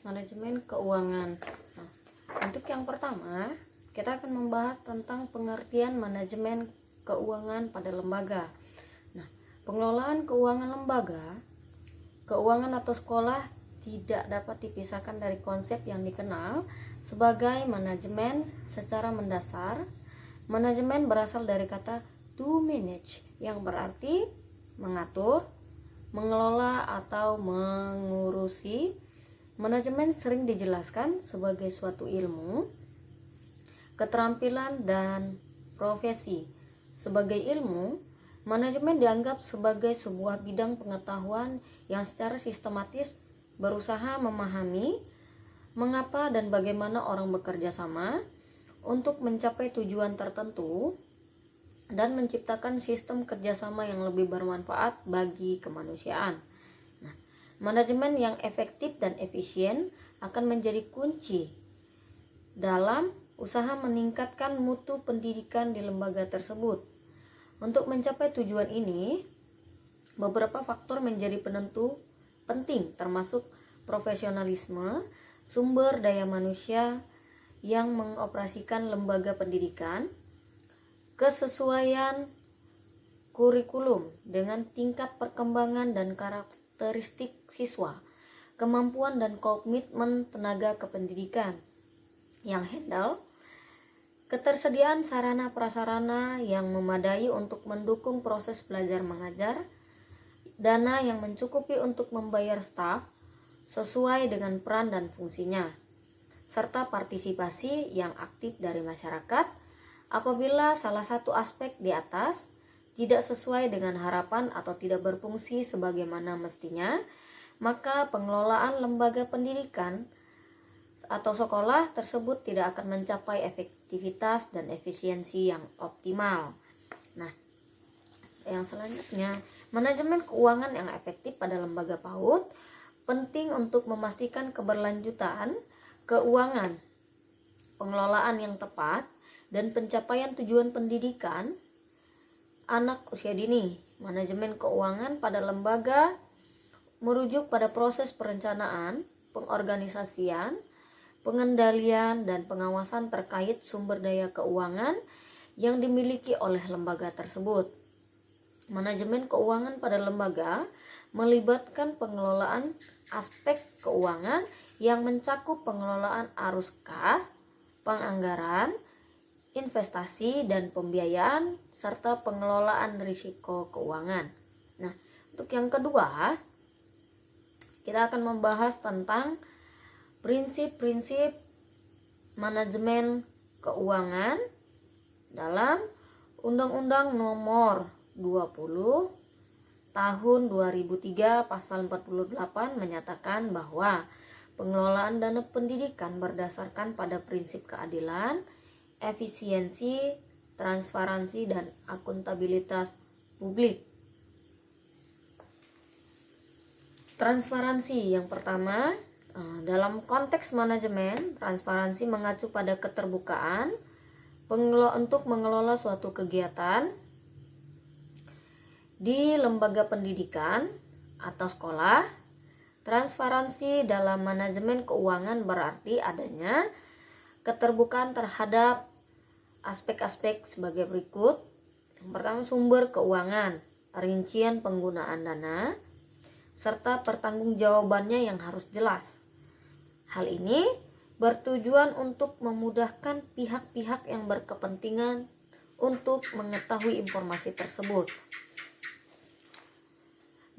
Manajemen keuangan. Nah, untuk yang pertama, kita akan membahas tentang pengertian manajemen keuangan pada lembaga. Nah, pengelolaan keuangan lembaga, keuangan atau sekolah tidak dapat dipisahkan dari konsep yang dikenal sebagai manajemen secara mendasar. Manajemen berasal dari kata to manage yang berarti mengatur, mengelola atau mengurusi. Manajemen sering dijelaskan sebagai suatu ilmu, keterampilan, dan profesi. Sebagai ilmu, manajemen dianggap sebagai sebuah bidang pengetahuan yang secara sistematis berusaha memahami mengapa dan bagaimana orang bekerja sama untuk mencapai tujuan tertentu dan menciptakan sistem kerjasama yang lebih bermanfaat bagi kemanusiaan. Manajemen yang efektif dan efisien akan menjadi kunci dalam usaha meningkatkan mutu pendidikan di lembaga tersebut. Untuk mencapai tujuan ini, beberapa faktor menjadi penentu penting, termasuk profesionalisme, sumber daya manusia yang mengoperasikan lembaga pendidikan, kesesuaian kurikulum dengan tingkat perkembangan dan karakteristik siswa, kemampuan dan komitmen tenaga kependidikan yang handal, ketersediaan sarana prasarana yang memadai untuk mendukung proses belajar mengajar, dana yang mencukupi untuk membayar staf sesuai dengan peran dan fungsinya, serta partisipasi yang aktif dari masyarakat. Apabila salah satu aspek di atas tidak sesuai dengan harapan atau tidak berfungsi sebagaimana mestinya, maka pengelolaan lembaga pendidikan atau sekolah tersebut tidak akan mencapai efektivitas dan efisiensi yang optimal. Nah, yang selanjutnya, manajemen keuangan yang efektif pada lembaga PAUD penting untuk memastikan keberlanjutan keuangan, pengelolaan yang tepat, dan pencapaian tujuan pendidikan anak usia dini. Manajemen keuangan pada lembaga merujuk pada proses perencanaan, pengorganisasian, pengendalian, dan pengawasan terkait sumber daya keuangan yang dimiliki oleh lembaga tersebut. Manajemen keuangan pada lembaga melibatkan pengelolaan aspek keuangan yang mencakup pengelolaan arus kas, penganggaran, investasi dan pembiayaan, serta pengelolaan risiko keuangan. Nah, untuk yang kedua, kita akan membahas tentang prinsip-prinsip manajemen keuangan dalam Undang-Undang Nomor 20 Tahun 2003 Pasal 48 menyatakan bahwa pengelolaan dana pendidikan berdasarkan pada prinsip keadilan, efisiensi, transparansi, dan akuntabilitas publik. Transparansi yang pertama, dalam konteks manajemen, transparansi mengacu pada keterbukaan untuk mengelola suatu kegiatan di lembaga pendidikan atau sekolah. Transparansi dalam manajemen keuangan berarti adanya keterbukaan terhadap aspek-aspek sebagai berikut. Yang pertama, sumber keuangan, rincian penggunaan dana, serta pertanggungjawabannya yang harus jelas. Hal ini bertujuan untuk memudahkan pihak-pihak yang berkepentingan untuk mengetahui informasi tersebut.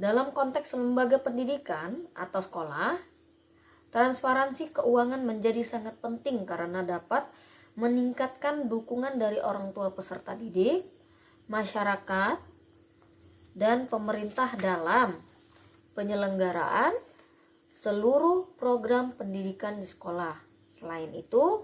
Dalam konteks lembaga pendidikan atau sekolah, transparansi keuangan menjadi sangat penting karena dapat meningkatkan dukungan dari orang tua peserta didik, masyarakat, dan pemerintah dalam penyelenggaraan seluruh program pendidikan di sekolah. Selain itu,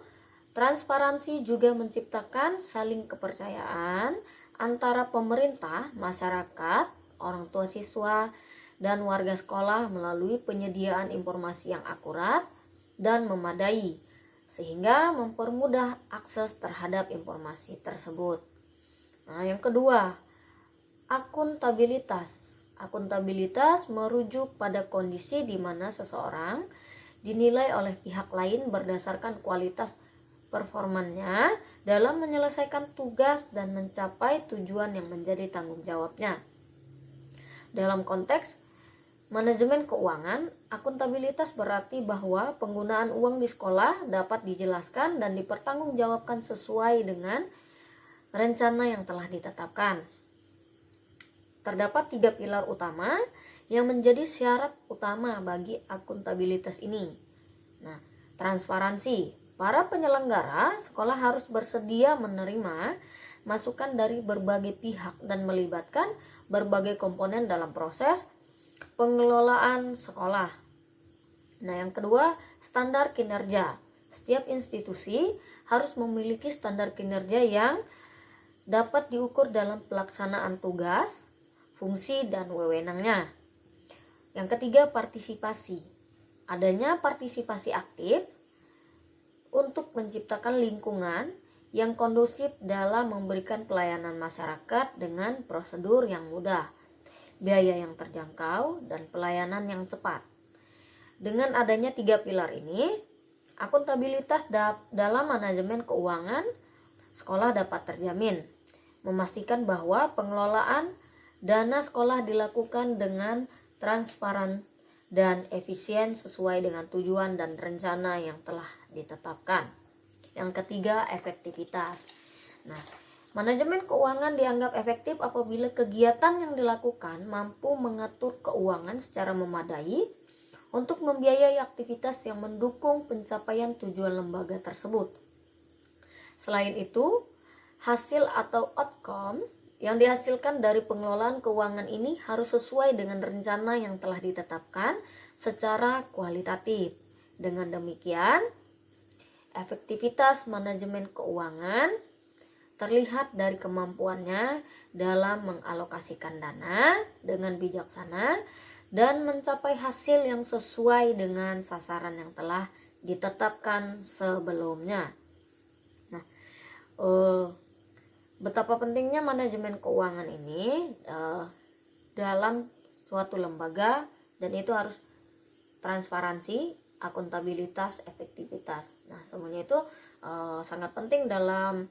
transparansi juga menciptakan saling kepercayaan antara pemerintah, masyarakat, orang tua siswa, dan warga sekolah melalui penyediaan informasi yang akurat dan memadai, sehingga mempermudah akses terhadap informasi tersebut. Nah, yang kedua, akuntabilitas. Akuntabilitas merujuk pada kondisi di mana seseorang dinilai oleh pihak lain berdasarkan kualitas performanya dalam menyelesaikan tugas dan mencapai tujuan yang menjadi tanggung jawabnya. Dalam konteks manajemen keuangan, akuntabilitas berarti bahwa penggunaan uang di sekolah dapat dijelaskan dan dipertanggungjawabkan sesuai dengan rencana yang telah ditetapkan. Terdapat 3 pilar utama yang menjadi syarat utama bagi akuntabilitas ini. Nah, transparansi. Para penyelenggara sekolah harus bersedia menerima masukan dari berbagai pihak dan melibatkan berbagai komponen dalam proses pengelolaan sekolah. Nah, yang kedua, standar kinerja. Setiap institusi harus memiliki standar kinerja yang dapat diukur dalam pelaksanaan tugas, fungsi, dan wewenangnya. Yang ketiga, partisipasi. Adanya partisipasi aktif untuk menciptakan lingkungan yang kondusif dalam memberikan pelayanan masyarakat dengan prosedur yang mudah, biaya yang terjangkau, dan pelayanan yang cepat. Dengan adanya 3 pilar ini, akuntabilitas dalam manajemen keuangan sekolah dapat terjamin, memastikan bahwa pengelolaan dana sekolah dilakukan dengan transparan dan efisien sesuai dengan tujuan dan rencana yang telah ditetapkan. Yang ketiga, efektivitas. Nah, manajemen keuangan dianggap efektif apabila kegiatan yang dilakukan mampu mengatur keuangan secara memadai untuk membiayai aktivitas yang mendukung pencapaian tujuan lembaga tersebut. Selain itu, hasil atau outcome yang dihasilkan dari pengelolaan keuangan ini harus sesuai dengan rencana yang telah ditetapkan secara kualitatif. Dengan demikian, efektivitas manajemen keuangan terlihat dari kemampuannya dalam mengalokasikan dana dengan bijaksana dan mencapai hasil yang sesuai dengan sasaran yang telah ditetapkan sebelumnya. Nah, betapa pentingnya manajemen keuangan ini dalam suatu lembaga, dan itu harus transparansi, akuntabilitas, efektivitas. Nah, semuanya itu sangat penting dalam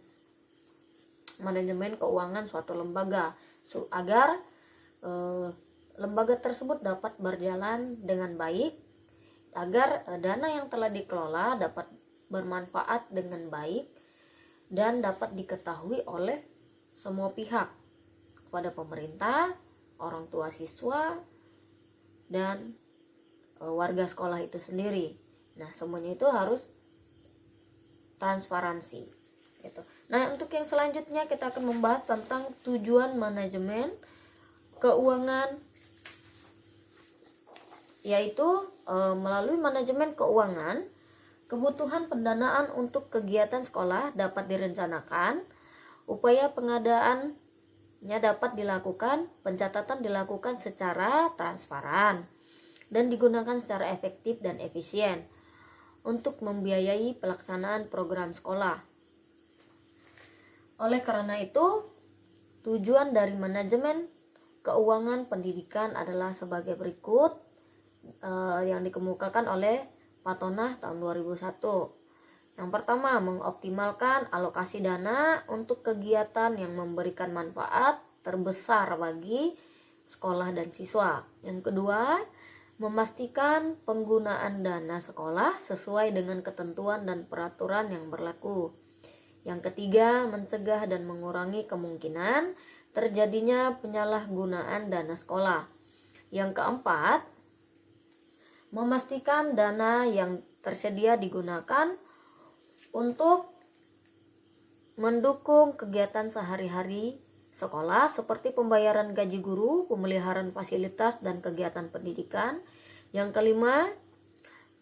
manajemen keuangan suatu lembaga agar lembaga tersebut dapat berjalan dengan baik, agar dana yang telah dikelola dapat bermanfaat dengan baik dan dapat diketahui oleh semua pihak, kepada pemerintah, orang tua siswa, dan warga sekolah itu sendiri. Nah, semuanya itu harus transparansi gitu. Nah, untuk yang selanjutnya kita akan membahas tentang tujuan manajemen keuangan, yaitu melalui manajemen keuangan, kebutuhan pendanaan untuk kegiatan sekolah dapat direncanakan, upaya pengadaannya dapat dilakukan, pencatatan dilakukan secara transparan, dan digunakan secara efektif dan efisien untuk membiayai pelaksanaan program sekolah. Oleh karena itu, tujuan dari manajemen keuangan pendidikan adalah sebagai berikut, yang dikemukakan oleh Patonah tahun 2001. Yang pertama, mengoptimalkan alokasi dana untuk kegiatan yang memberikan manfaat terbesar bagi sekolah dan siswa. Yang kedua, memastikan penggunaan dana sekolah sesuai dengan ketentuan dan peraturan yang berlaku. Yang ketiga, mencegah dan mengurangi kemungkinan terjadinya penyalahgunaan dana sekolah. Yang keempat, memastikan dana yang tersedia digunakan untuk mendukung kegiatan sehari-hari sekolah seperti pembayaran gaji guru, pemeliharaan fasilitas, dan kegiatan pendidikan. Yang kelima,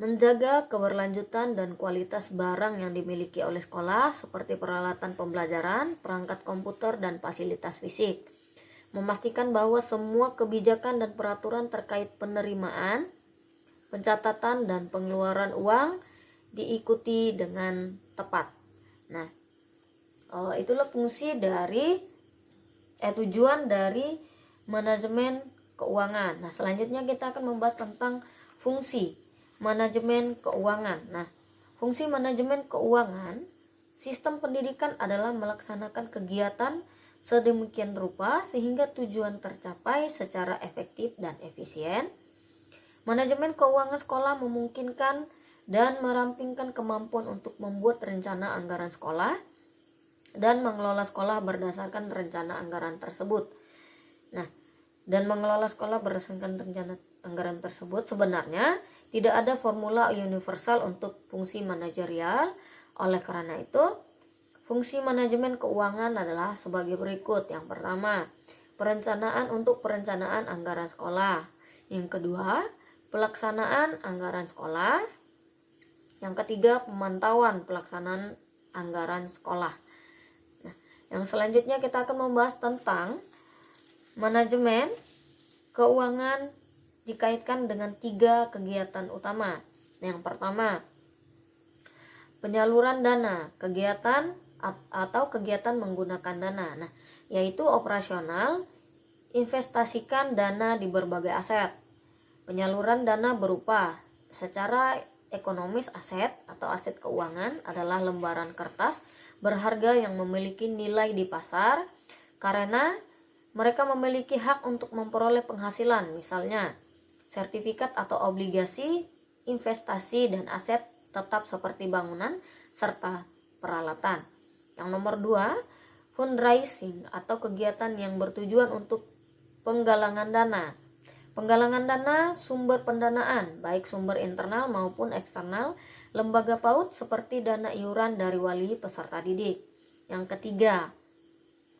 menjaga keberlanjutan dan kualitas barang yang dimiliki oleh sekolah seperti peralatan pembelajaran, perangkat komputer, dan fasilitas fisik. Memastikan bahwa semua kebijakan dan peraturan terkait penerimaan, pencatatan, dan pengeluaran uang diikuti dengan tepat. Nah, itulah fungsi dari tujuan dari manajemen keuangan. Nah, selanjutnya kita akan membahas tentang fungsi. manajemen keuangan. Nah, fungsi manajemen keuangan sistem pendidikan adalah melaksanakan kegiatan sedemikian rupa sehingga tujuan tercapai secara efektif dan efisien. Manajemen keuangan sekolah memungkinkan dan merampingkan kemampuan untuk membuat rencana anggaran sekolah dan mengelola sekolah berdasarkan rencana anggaran tersebut. Nah, dan mengelola sekolah berdasarkan rencana anggaran tersebut sebenarnya tidak ada formula universal untuk fungsi manajerial. Oleh karena itu, fungsi manajemen keuangan adalah sebagai berikut. Yang pertama, perencanaan anggaran sekolah. Yang kedua, pelaksanaan anggaran sekolah. Yang ketiga, pemantauan pelaksanaan anggaran sekolah. Nah, yang selanjutnya kita akan membahas tentang manajemen keuangan dikaitkan dengan 3 kegiatan utama. Yang pertama, penyaluran dana, kegiatan atau kegiatan menggunakan dana. Nah, yaitu operasional, investasikan dana di berbagai aset. Penyaluran dana berupa secara ekonomis aset atau aset keuangan adalah lembaran kertas berharga yang memiliki nilai di pasar karena mereka memiliki hak untuk memperoleh penghasilan, misalnya sertifikat atau obligasi, investasi dan aset tetap seperti bangunan serta peralatan. Yang nomor 2, fundraising atau kegiatan yang bertujuan untuk penggalangan dana. Penggalangan dana sumber pendanaan, baik sumber internal maupun eksternal, lembaga PAUD seperti dana iuran dari wali peserta didik. Yang ketiga,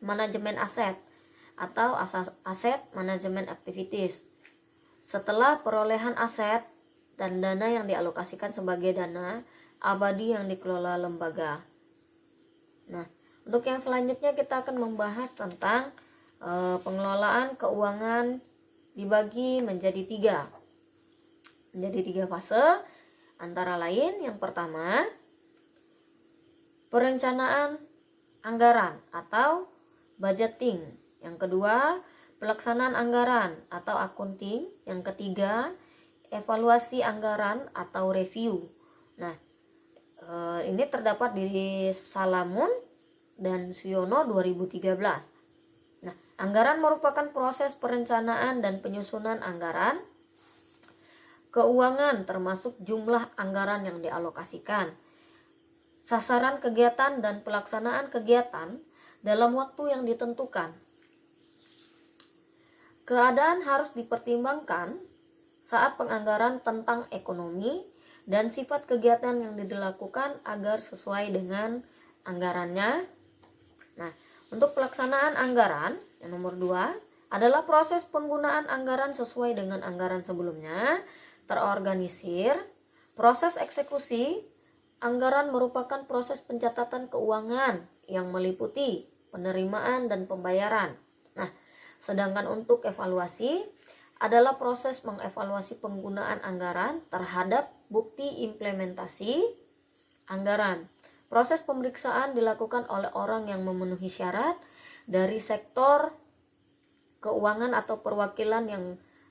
manajemen aset atau aset manajemen activities. Setelah perolehan aset dan dana yang dialokasikan sebagai dana abadi yang dikelola lembaga. Nah, untuk yang selanjutnya kita akan membahas tentang pengelolaan keuangan dibagi menjadi 3 fase, antara lain yang pertama, perencanaan anggaran atau budgeting. Yang kedua, pelaksanaan anggaran atau accounting. Yang ketiga, evaluasi anggaran atau review. Nah, ini terdapat di Salamun dan Suyono 2013. Nah, anggaran merupakan proses perencanaan dan penyusunan anggaran keuangan termasuk jumlah anggaran yang dialokasikan, sasaran kegiatan dan pelaksanaan kegiatan dalam waktu yang ditentukan. Keadaan harus dipertimbangkan saat penganggaran tentang ekonomi dan sifat kegiatan yang dilakukan agar sesuai dengan anggarannya. Nah, untuk pelaksanaan anggaran, yang nomor 2 adalah proses penggunaan anggaran sesuai dengan anggaran sebelumnya, terorganisir. Proses eksekusi anggaran merupakan proses pencatatan keuangan yang meliputi penerimaan dan pembayaran. Nah, sedangkan untuk evaluasi adalah proses mengevaluasi penggunaan anggaran terhadap bukti implementasi anggaran. Proses pemeriksaan dilakukan oleh orang yang memenuhi syarat dari sektor keuangan atau perwakilan yang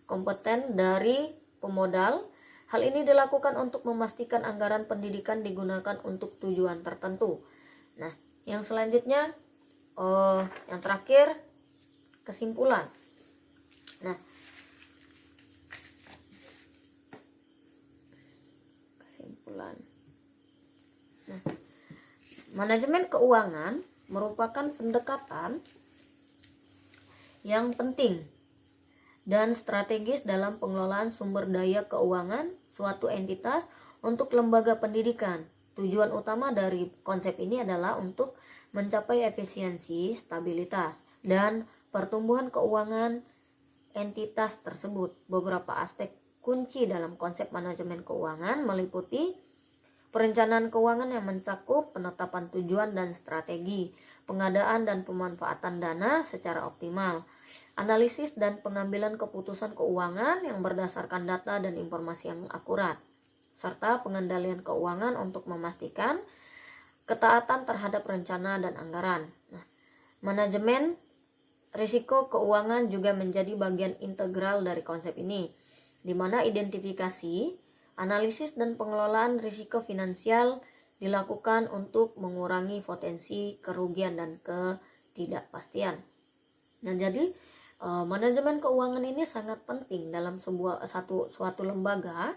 kompeten dari pemodal. Hal ini dilakukan untuk memastikan anggaran pendidikan digunakan untuk tujuan tertentu. Nah, yang selanjutnya, yang terakhir, kesimpulan. Nah, manajemen keuangan merupakan pendekatan yang penting dan strategis dalam pengelolaan sumber daya keuangan suatu entitas untuk lembaga pendidikan. Tujuan utama dari konsep ini adalah untuk mencapai efisiensi, stabilitas, dan pertumbuhan keuangan entitas tersebut. Beberapa aspek kunci dalam konsep manajemen keuangan meliputi perencanaan keuangan yang mencakup penetapan tujuan dan strategi, pengadaan dan pemanfaatan dana secara optimal, analisis dan pengambilan keputusan keuangan yang berdasarkan data dan informasi yang akurat, serta pengendalian keuangan untuk memastikan ketaatan terhadap rencana dan anggaran. Nah, manajemen risiko keuangan juga menjadi bagian integral dari konsep ini, di mana identifikasi, Analisis dan pengelolaan risiko finansial dilakukan untuk mengurangi potensi kerugian dan ketidakpastian. Nah, jadi manajemen keuangan ini sangat penting dalam suatu lembaga,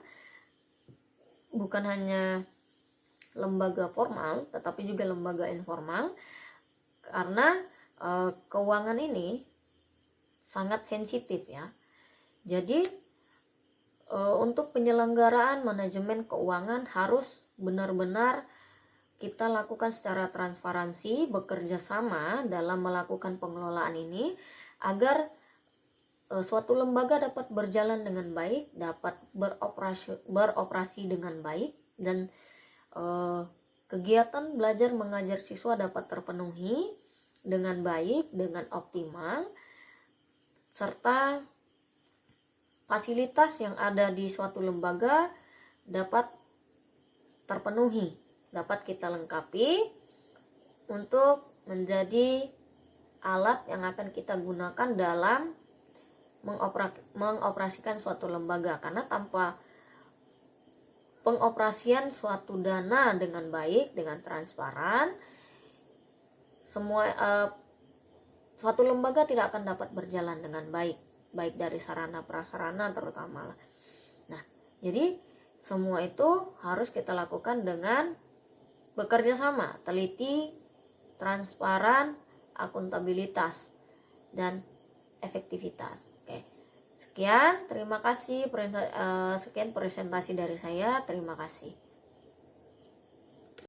bukan hanya lembaga formal tetapi juga lembaga informal, karena keuangan ini sangat sensitif ya. Jadi untuk penyelenggaraan manajemen keuangan harus benar-benar kita lakukan secara transparansi, bekerja sama dalam melakukan pengelolaan ini agar suatu lembaga dapat berjalan dengan baik, dapat beroperasi dengan baik, dan kegiatan belajar mengajar siswa dapat terpenuhi dengan baik, dengan optimal, serta fasilitas yang ada di suatu lembaga dapat terpenuhi, dapat kita lengkapi untuk menjadi alat yang akan kita gunakan dalam mengoperasikan suatu lembaga. Karena tanpa pengoperasian suatu dana dengan baik, dengan transparan, suatu lembaga tidak akan dapat berjalan dengan baik dari sarana prasarana terutama. Nah, jadi semua itu harus kita lakukan dengan bekerja sama, teliti, transparan, akuntabilitas, dan efektivitas. Oke. Sekian, terima kasih. Sekian presentasi dari saya. Terima kasih.